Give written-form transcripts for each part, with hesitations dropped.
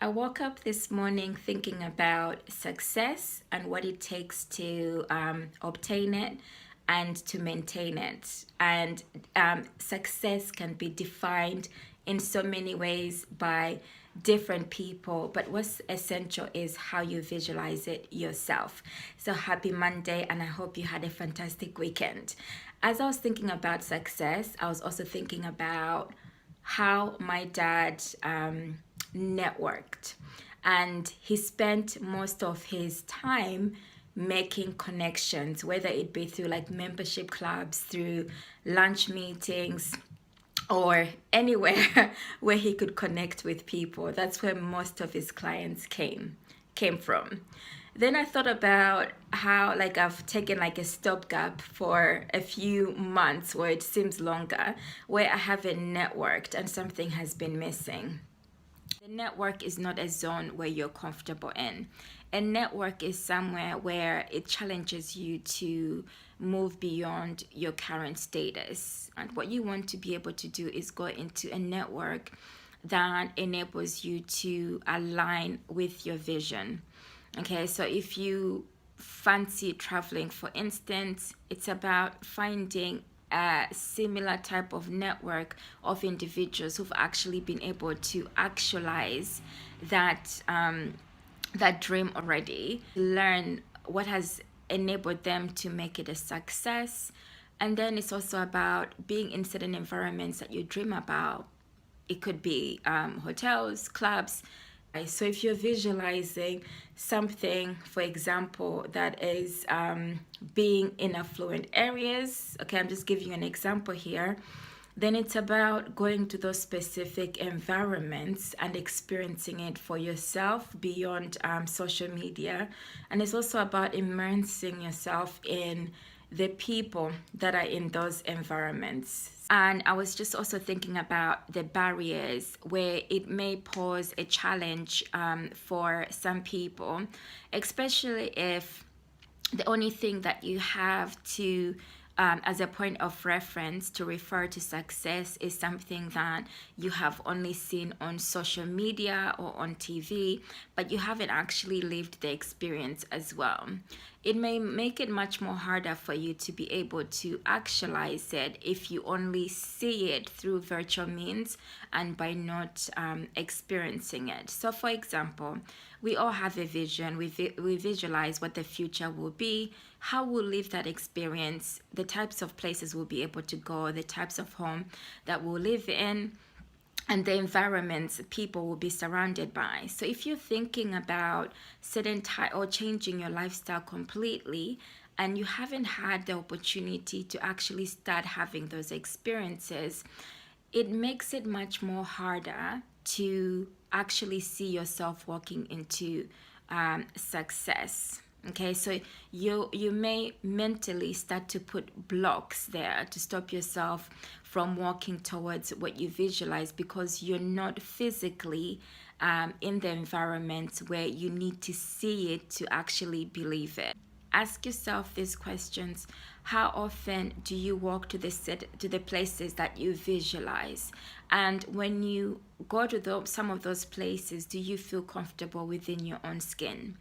I woke up this morning thinking about success and what it takes to obtain it and to maintain it. And success can be defined in so many ways by different people, but what's essential is how you visualize it yourself. So happy Monday, and I hope you had a fantastic weekend. As I was thinking about success, I was also thinking about how my dad networked, and he spent most of his time making connections, whether it be through like membership clubs, through lunch meetings, or anywhere where he could connect with people. That's where most of his clients came from. Then I thought about how like I've taken like a stopgap for a few months, where it seems longer, where I haven't networked and something has been missing. The network is not a zone where you're comfortable in. A network is somewhere where it challenges you to move beyond your current status. And what you want to be able to do is go into a network that enables you to align with your vision. Okay, so if you fancy traveling, for instance, it's about finding a similar type of network of individuals who've actually been able to actualize that that dream already, learn what has enabled them to make it a success. And then it's also about being in certain environments that you dream about. It could be hotels, clubs. So if you're visualizing something, for example, that is being in affluent areas, okay, I'm just giving you an example here, then it's about going to those specific environments and experiencing it for yourself beyond social media. And it's also about immersing yourself in the people that are in those environments. And I was just also thinking about the barriers where it may pose a challenge for some people, especially if the only thing that you have to as a point of reference to refer to success is something that you have only seen on social media or on TV, but you haven't actually lived the experience as well. It may make it much more harder for you to be able to actualize it if you only see it through virtual means and by not experiencing it. So, for example, we all have a vision. We visualize what the future will be, how we'll live that experience, the types of places we'll be able to go, the types of home that we'll live in, and the environments people will be surrounded by. So if you're thinking about certain type or changing your lifestyle completely, and you haven't had the opportunity to actually start having those experiences, it makes it much more harder to actually see yourself walking into success. Okay, so you may mentally start to put blocks there to stop yourself from walking towards what you visualize, because you're not physically in the environment where you need to see it to actually believe it. Ask yourself these questions. How often do you walk to the places that you visualize? And when you go to some of those places, do you feel comfortable within your own skin?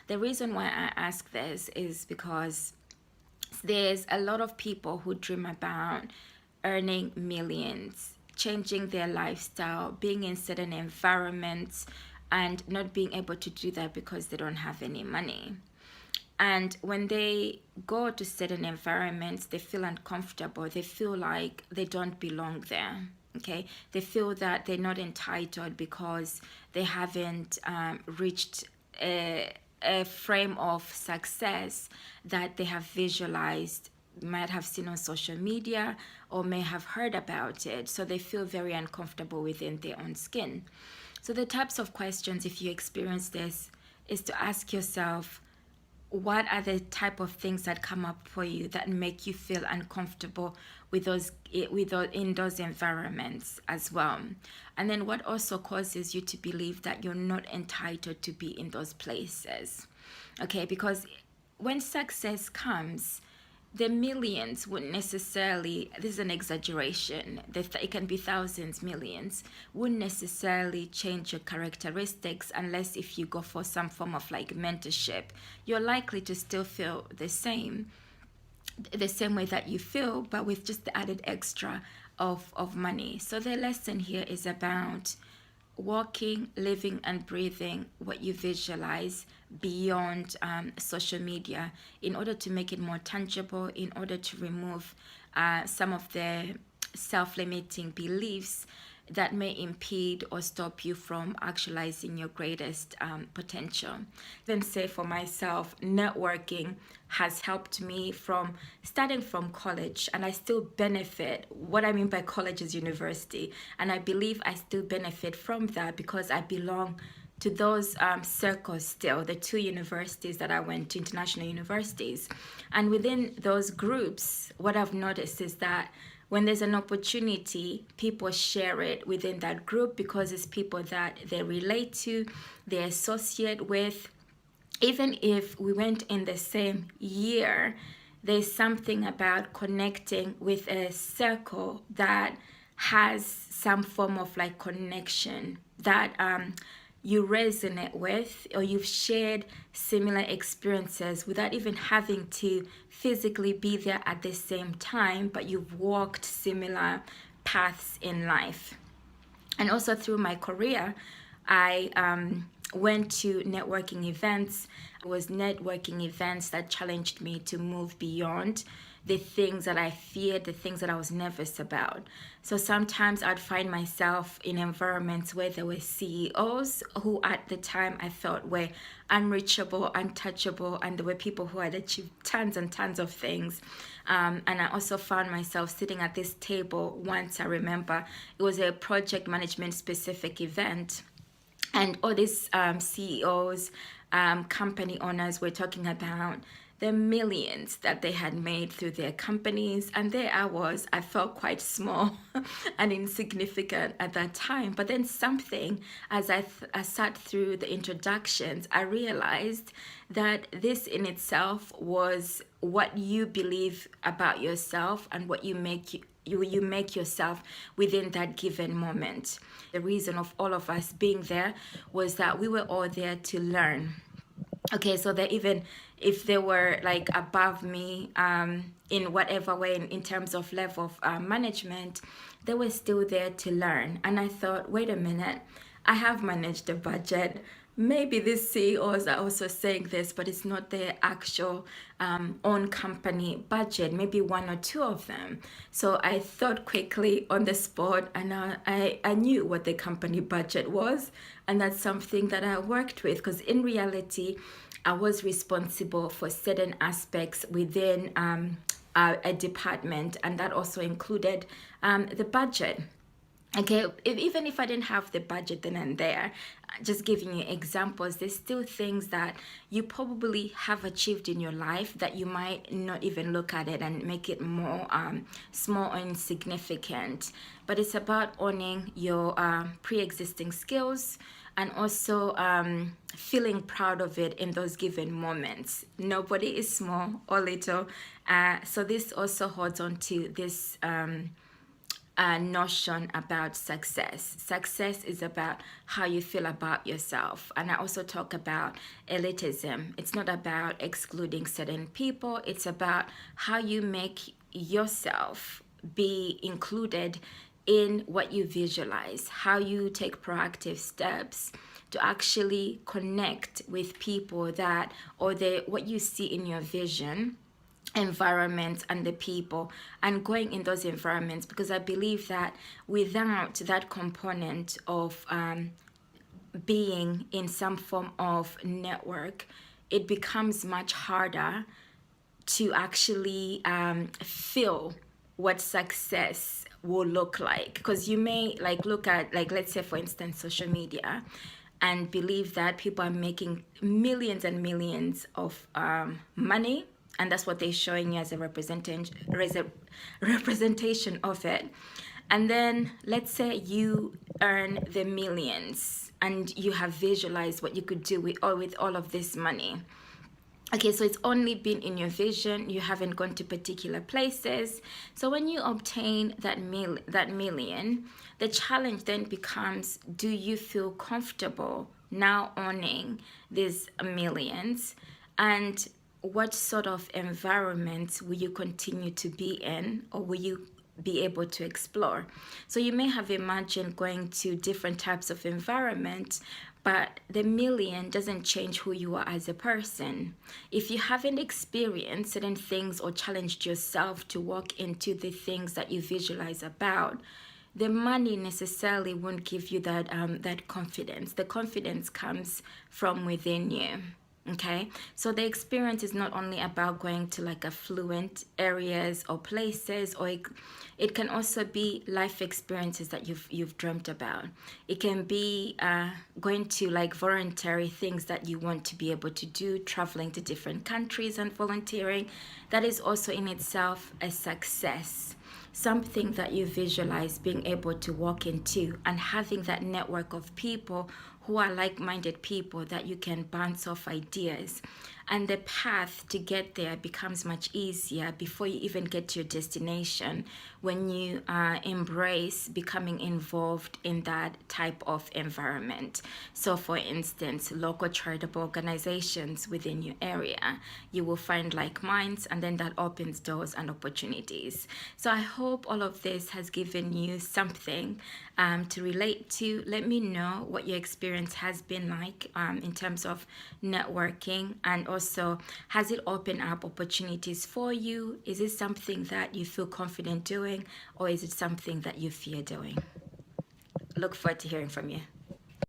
The reason why I ask this is because there's a lot of people who dream about earning millions, changing their lifestyle, being in certain environments, and not being able to do that because they don't have any money. And when they go to certain environments, they feel uncomfortable. They feel like they don't belong there. Okay, they feel that they're not entitled because they haven't reached a frame of success that they have visualized, might have seen on social media, or may have heard about it. So they feel very uncomfortable within their own skin. So the types of questions, if you experience this, is to ask yourself, what are the type of things that come up for you that make you feel uncomfortable with those in those environments as well? And then what also causes you to believe that you're not entitled to be in those places? Okay, because when success comes, the millions wouldn't necessarily, this is an exaggeration, it can be thousands, millions, wouldn't necessarily change your characteristics unless if you go for some form of like mentorship. You're likely to still feel the same way that you feel, but with just the added extra of money. So the lesson here is about walking, living, and breathing what you visualize beyond social media in order to make it more tangible, in order to remove some of the self-limiting beliefs that may impede or stop you from actualizing your greatest potential. Then say for myself, networking has helped me from starting from college, and I still benefit. What I mean by college is university, and I believe I still benefit from that because I belong to those circles still, the two universities that I went to, international universities. And within those groups, what I've noticed is that when there's an opportunity, people share it within that group because it's people that they relate to, they associate with. Even if we went in the same year, there's something about connecting with a circle that has some form of like connection that you resonate with, or you've shared similar experiences without even having to physically be there at the same time, but you've walked similar paths in life. And also through my career, I went to networking events. It was networking events that challenged me to move beyond the things that I feared, the things that I was nervous about. So sometimes I'd find myself in environments where there were CEOs who at the time I thought were unreachable, untouchable, and there were people who had achieved tons and tons of things. And I also found myself sitting at this table once. I remember it was a project management specific event, and all these CEOs, company owners were talking about the millions that they had made through their companies. And there I felt quite small and insignificant at that time. But then something, as I sat through the introductions, I realized that this in itself was what you believe about yourself and what you make yourself within that given moment. The reason of all of us being there was that we were all there to learn. Okay, so that even if they were like above me in whatever way in terms of level of management, they were still there to learn. And I thought, wait a minute, I have managed a budget. Maybe these CEOs are also saying this, but it's not their actual own company budget, maybe one or two of them. So I thought quickly on the spot, and I knew what the company budget was. And that's something that I worked with, because in reality, I was responsible for certain aspects within a department, and that also included the budget. Okay, even if I didn't have the budget then and there, just giving you examples, there's still things that you probably have achieved in your life that you might not even look at it and make it more small or insignificant. But it's about owning your pre-existing skills and also feeling proud of it in those given moments. Nobody is small or little. So this also holds on to this notion about success. Success is about how you feel about yourself. And I also talk about elitism. It's not about excluding certain people. It's about how you make yourself be included in what you visualize, how you take proactive steps to actually connect with people that, or what you see in your vision, environments and the people, and going in those environments, because I believe that without that component of being in some form of network, it becomes much harder to actually feel what success will look like. Because you may look at, let's say for instance, social media, and believe that people are making millions and millions of money, and that's what they're showing you as a representation of it. And then let's say you earn the millions and you have visualized what you could do with all of this money. Okay, so it's only been in your vision, you haven't gone to particular places. So when you obtain that million, the challenge then becomes, do you feel comfortable now owning these millions? And what sort of environment will you continue to be in, or will you be able to explore? So you may have imagined going to different types of environment, but the million doesn't change who you are as a person. If you haven't experienced certain things or challenged yourself to walk into the things that you visualize about, the money necessarily won't give you that confidence. The confidence comes from within you. Okay, so the experience is not only about going to like affluent areas or places, or it can also be life experiences that you've dreamt about. It can be going to like voluntary things that you want to be able to do, traveling to different countries and volunteering. That is also in itself a success, something that you visualize being able to walk into, and having that network of people who are like-minded people that you can bounce off ideas. And the path to get there becomes much easier before you even get to your destination, when you embrace becoming involved in that type of environment. So for instance, local charitable organizations within your area, you will find like minds, and then that opens doors and opportunities. So I hope all of this has given you something to relate to. Let me know what your experience has been like in terms of networking, and also, has it opened up opportunities for you? Is it something that you feel confident doing, or is it something that you fear doing? Look forward to hearing from you.